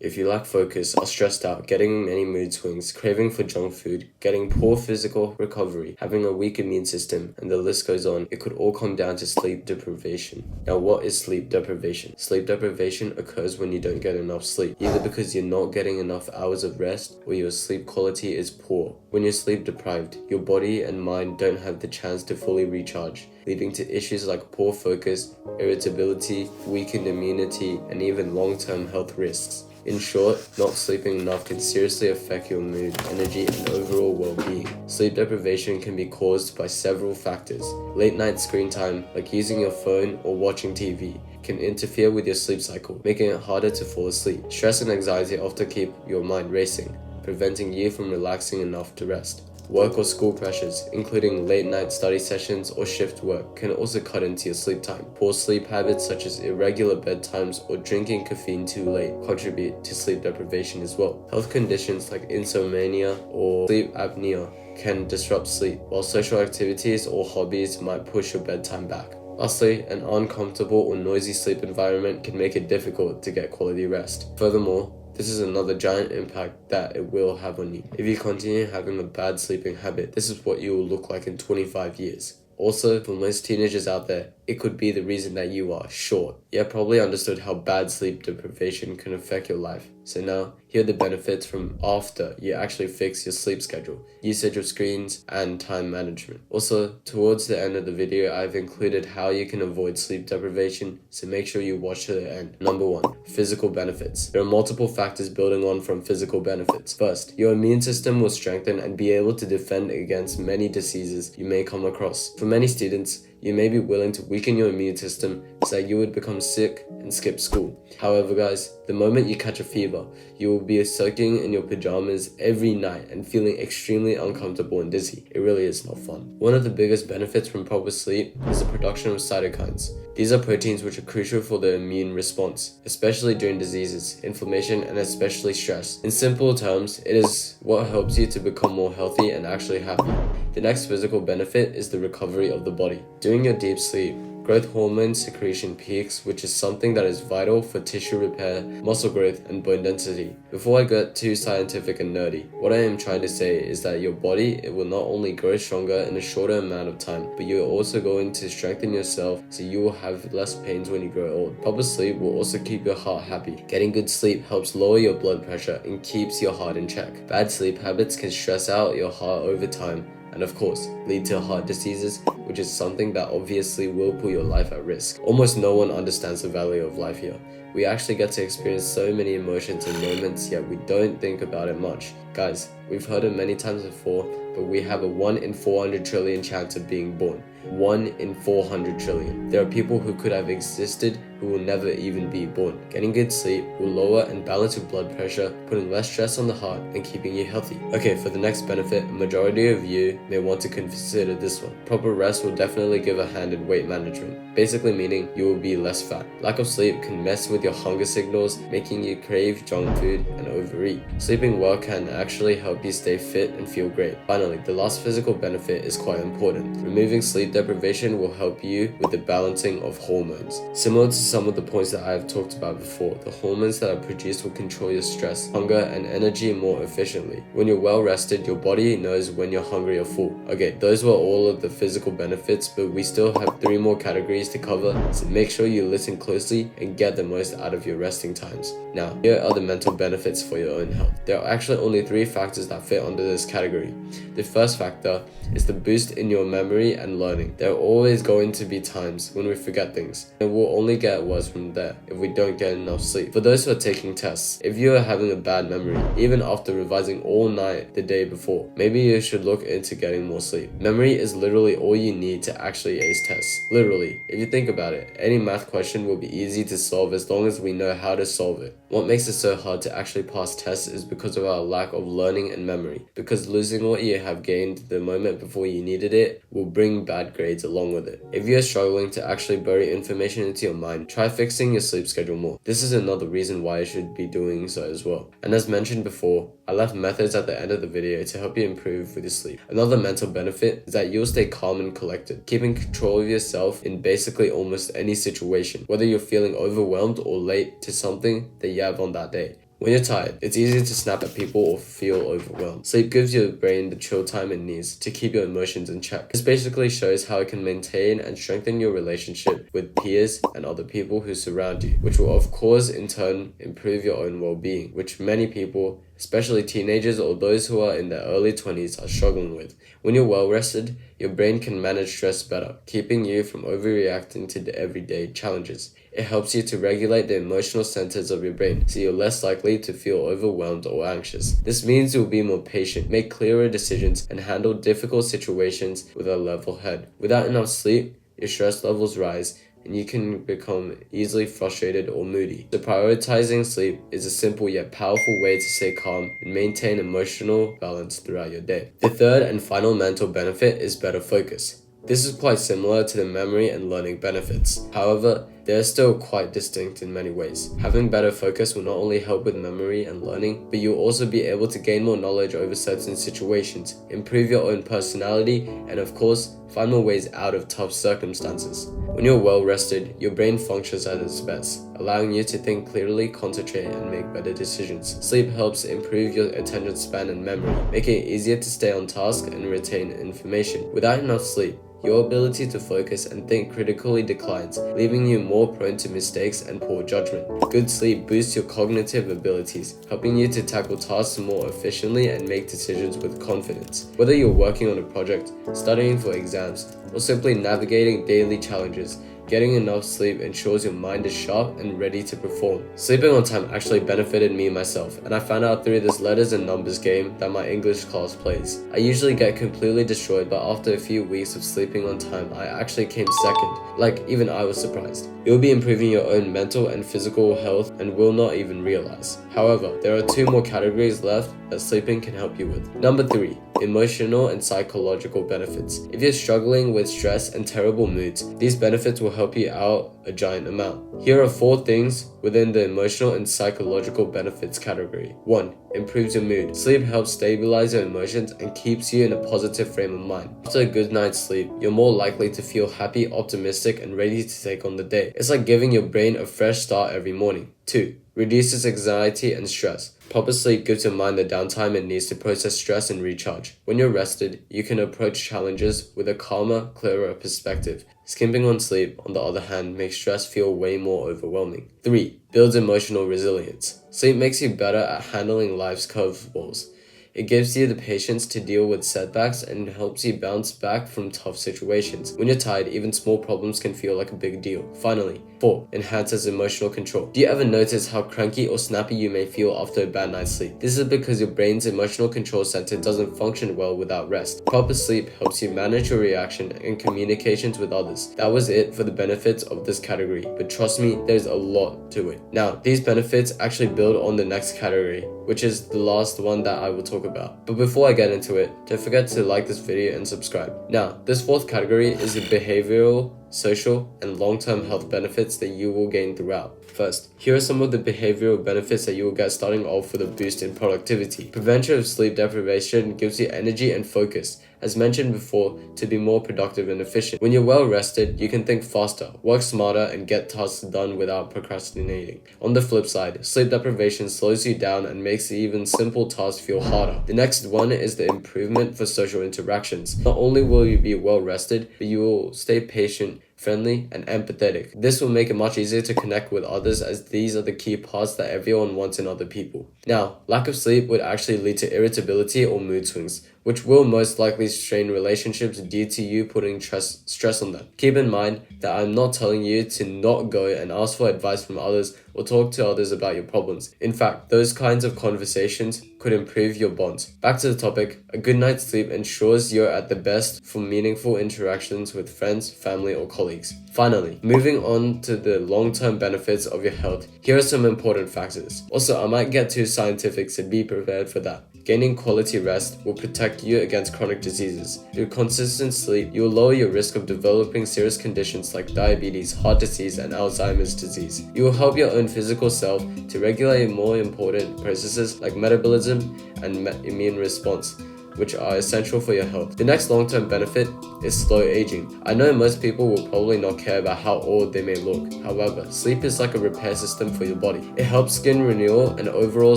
If you lack focus, are stressed out, getting many mood swings, craving for junk food, getting poor physical recovery, having a weak immune system, and the list goes on, it could all come down to sleep deprivation. Now, what is sleep deprivation? Sleep deprivation occurs when you don't get enough sleep, either because you're not getting enough hours of rest or your sleep quality is poor. When you're sleep deprived, your body and mind don't have the chance to fully recharge, leading to issues like poor focus, irritability, weakened immunity, and even long-term health risks. In short, not sleeping enough can seriously affect your mood, energy, and overall well-being. Sleep deprivation can be caused by several factors. Late night screen time, like using your phone or watching TV, can interfere with your sleep cycle, making it harder to fall asleep. Stress and anxiety often keep your mind racing, preventing you from relaxing enough to rest. Work or school pressures, including late night study sessions or shift work, can also cut into your sleep time. Poor sleep habits such as irregular bedtimes or drinking caffeine too late contribute to sleep deprivation as well. Health conditions like insomnia or sleep apnea can disrupt sleep, while social activities or hobbies might push your bedtime back. Lastly, an uncomfortable or noisy sleep environment can make it difficult to get quality rest. Furthermore, this is another giant impact that it will have on you. If you continue having a bad sleeping habit, this is what you will look like in 25 years. Also, for most teenagers out there, it could be the reason that you are short. You have probably understood how bad sleep deprivation can affect your life. So now, here are the benefits from after you actually fix your sleep schedule, usage of screens, and time management. Also, towards the end of the video, I've included how you can avoid sleep deprivation, so make sure you watch to the end. Number 1, physical benefits. There are multiple factors building on from physical benefits. First, your immune system will strengthen and be able to defend against many diseases you may come across. For many students, you may be willing to weaken your immune system so that you would become sick and skip school. However, guys, the moment you catch a fever, you will be soaking in your pajamas every night and feeling extremely uncomfortable and dizzy. It really is not fun. One of the biggest benefits from proper sleep is the production of cytokines. These are proteins which are crucial for the immune response, especially during diseases, inflammation, and especially stress. In simple terms, it is what helps you to become more healthy and actually happy. The next physical benefit is the recovery of the body. During your deep sleep, growth hormone secretion peaks, which is something that is vital for tissue repair, muscle growth, and bone density. Before I get too scientific and nerdy, what I am trying to say is that your body, it will not only grow stronger in a shorter amount of time, but you are also going to strengthen yourself so you will have less pains when you grow old. Proper sleep will also keep your heart happy. Getting good sleep helps lower your blood pressure and keeps your heart in check. Bad sleep habits can stress out your heart over time, and of course, lead to heart diseases, which is something that obviously will put your life at risk. Almost no one understands the value of life here. We actually get to experience so many emotions and moments, yet we don't think about it much. Guys, we've heard it many times before, but we have a 1 in 400 trillion chance of being born. 1 in 400 trillion. There are people who could have existed who will never even be born. Getting good sleep will lower and balance your blood pressure, putting less stress on the heart and keeping you healthy. Okay, for the next benefit, a majority of you may want to consider this one. Proper rest will definitely give a hand in weight management, basically meaning you will be less fat. Lack of sleep can mess with your hunger signals, making you crave junk food and overeat. Sleeping well can actually help you stay fit and feel great. Finally, the last physical benefit is quite important. Removing sleep deprivation will help you with the balancing of hormones. Similar to some of the points that I have talked about before, the hormones that are produced will control your stress, hunger, and energy more efficiently. When you're well rested, your body knows when you're hungry or full. Okay, those were all of the physical benefits, but we still have 3 more categories to cover, so make sure you listen closely and get the most out of your resting times. Now, here are the mental benefits for your own health. There are actually only 3 factors that fit under this category. The first factor is the boost in your memory and learning. There are always going to be times when we forget things, and we'll only get worse from there if we don't get enough sleep. For those who are taking tests, if you are having a bad memory, even after revising all night the day before, maybe you should look into getting more sleep. Memory is literally all you need to actually ace tests. Literally, if you think about it, any math question will be easy to solve as long as we know how to solve it. What makes it so hard to actually pass tests is because of our lack of learning and memory, because losing what you have gained the moment before you needed it will bring bad grades along with it. If you are struggling to actually bury information into your mind, try fixing your sleep schedule more. This is another reason why you should be doing so as well. And as mentioned before, I left methods at the end of the video to help you improve with your sleep. Another mental benefit is that you'll stay calm and collected, keeping control of yourself in basically almost any situation, whether you're feeling overwhelmed or late to something that you have on that day. When you're tired, it's easy to snap at people or feel overwhelmed. Sleep gives your brain the chill time it needs to keep your emotions in check. This basically shows how it can maintain and strengthen your relationship with peers and other people who surround you, which will of course in turn improve your own well-being, which many people, especially teenagers or those who are in their early 20s, are struggling with. When you're well rested, your brain can manage stress better, keeping you from overreacting to the everyday challenges. It helps you to regulate the emotional centers of your brain, so you're less likely to feel overwhelmed or anxious. This means you'll be more patient, make clearer decisions, and handle difficult situations with a level head. Without enough sleep, your stress levels rise, and you can become easily frustrated or moody. So prioritizing sleep is a simple yet powerful way to stay calm and maintain emotional balance throughout your day. The third and final mental benefit is better focus. This is quite similar to the memory and learning benefits. However, they are still quite distinct in many ways. Having better focus will not only help with memory and learning, but you'll also be able to gain more knowledge over certain situations, improve your own personality, and of course, find more ways out of tough circumstances. When you're well rested, your brain functions at its best, allowing you to think clearly, concentrate, and make better decisions. Sleep helps improve your attention span and memory, making it easier to stay on task and retain information. Without enough sleep, your ability to focus and think critically declines, leaving you more prone to mistakes and poor judgment. Good sleep boosts your cognitive abilities, helping you to tackle tasks more efficiently and make decisions with confidence. Whether you're working on a project, studying for exams, or simply navigating daily challenges, getting enough sleep ensures your mind is sharp and ready to perform. Sleeping on time actually benefited me myself, and I found out through this letters and numbers game that my English class plays. I usually get completely destroyed, but after a few weeks of sleeping on time, I actually came second. Like, even I was surprised. You'll be improving your own mental and physical health and will not even realize. However, there are 2 more categories left that sleeping can help you with. Number 3. Emotional and psychological benefits. If you're struggling with stress and terrible moods, these benefits will help you out a giant amount. Here are 4 things within the emotional and psychological benefits category. 1. Improves your mood. Sleep helps stabilize your emotions and keeps you in a positive frame of mind. After a good night's sleep, you're more likely to feel happy, optimistic, and ready to take on the day. It's like giving your brain a fresh start every morning. 2. Reduces anxiety and stress. Proper sleep gives your mind the downtime it needs to process stress and recharge. When you're rested, you can approach challenges with a calmer, clearer perspective. Skimping on sleep, on the other hand, makes stress feel way more overwhelming. 3. Builds emotional resilience. Sleep makes you better at handling life's curveballs. It gives you the patience to deal with setbacks and helps you bounce back from tough situations. When you're tired, even small problems can feel like a big deal. Finally, 4. Enhances emotional control. Do you ever notice how cranky or snappy you may feel after a bad night's sleep? This is because your brain's emotional control center doesn't function well without rest. Proper sleep helps you manage your reaction and communications with others. That was it for the benefits of this category, but trust me, there's a lot to it. Now, these benefits actually build on the next category, which is the last one that I will talk about. But before I get into it, don't forget to like this video and subscribe. Now, this 4th category is the behavioral, social, and long-term health benefits that you will gain throughout. First, here are some of the behavioral benefits that you will get starting off with a boost in productivity. Prevention of sleep deprivation gives you energy and focus, as mentioned before, to be more productive and efficient. When you're well rested, you can think faster, work smarter, and get tasks done without procrastinating. On the flip side, sleep deprivation slows you down and makes even simple tasks feel harder. The next one is the improvement for social interactions. Not only will you be well rested, but you will stay patient, friendly, and empathetic. This will make it much easier to connect with others, as these are the key parts that everyone wants in other people. Now, lack of sleep would actually lead to irritability or mood swings, which will most likely strain relationships due to you putting stress on them. Keep in mind that I'm not telling you to not go and ask for advice from others or talk to others about your problems. In fact, those kinds of conversations could improve your bonds. Back to the topic, a good night's sleep ensures you're at the best for meaningful interactions with friends, family, or colleagues. Finally, moving on to the long-term benefits of your health, here are some important factors. Also, I might get too scientific, so be prepared for that. Gaining quality rest will protect you against chronic diseases. Through consistent sleep, you will lower your risk of developing serious conditions like diabetes, heart disease, and Alzheimer's disease. You will help your own physical self to regulate more important processes like metabolism and immune response, which are essential for your health. The next long-term benefit is slow aging. I know most people will probably not care about how old they may look. However, sleep is like a repair system for your body. It helps skin renewal and overall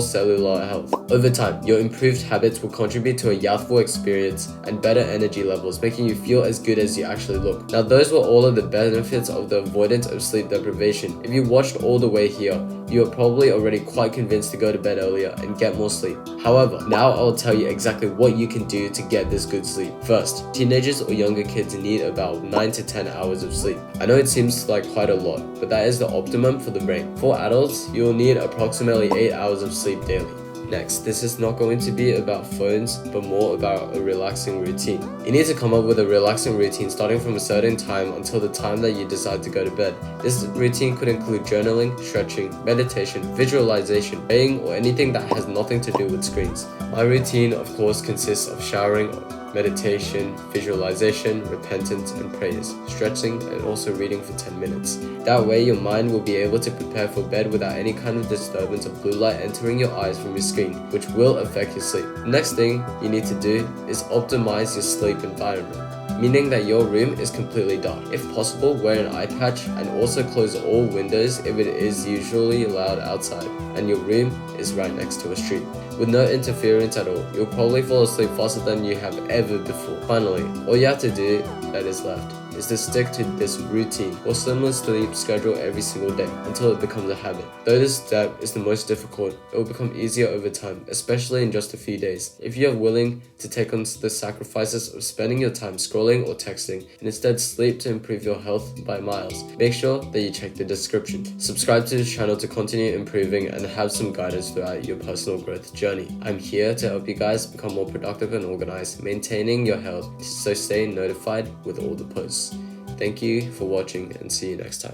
cellular health. Over time, your improved habits will contribute to a youthful experience and better energy levels, making you feel as good as you actually look. Now, those were all of the benefits of the avoidance of sleep deprivation. If you watched all the way here, you are probably already quite convinced to go to bed earlier and get more sleep. However, now I'll tell you exactly what you can do to get this good sleep. First, teenagers or younger kids need about 9 to 10 hours of sleep. I know it seems like quite a lot, but that is the optimum for the brain. For adults, you will need approximately 8 hours of sleep daily. Next, this is not going to be about phones, but more about a relaxing routine. You need to come up with a relaxing routine starting from a certain time until the time that you decide to go to bed. This routine could include journaling, stretching, meditation, visualization, praying, or anything that has nothing to do with screens. My routine, of course, consists of showering, meditation, visualization, repentance, and prayers, stretching, and also reading for 10 minutes. That way, your mind will be able to prepare for bed without any kind of disturbance of blue light entering your eyes from your screen, which will affect your sleep. The next thing you need to do is optimize your sleep environment, meaning that your room is completely dark. If possible, wear an eye patch and also close all windows if it is usually loud outside and your room is right next to a street. With no interference at all, you'll probably fall asleep faster than you have ever before. Finally, all you have to do that is left is to stick to this routine or similar sleep schedule every single day until it becomes a habit. Though this step is the most difficult, it will become easier over time, especially in just a few days. If you are willing to take on the sacrifices of spending your time scrolling or texting and instead sleep to improve your health by miles, make sure that you check the description. Subscribe to this channel to continue improving and have some guidance throughout your personal growth journey. I'm here to help you guys become more productive and organized, maintaining your health, so stay notified with all the posts. Thank you for watching and see you next time.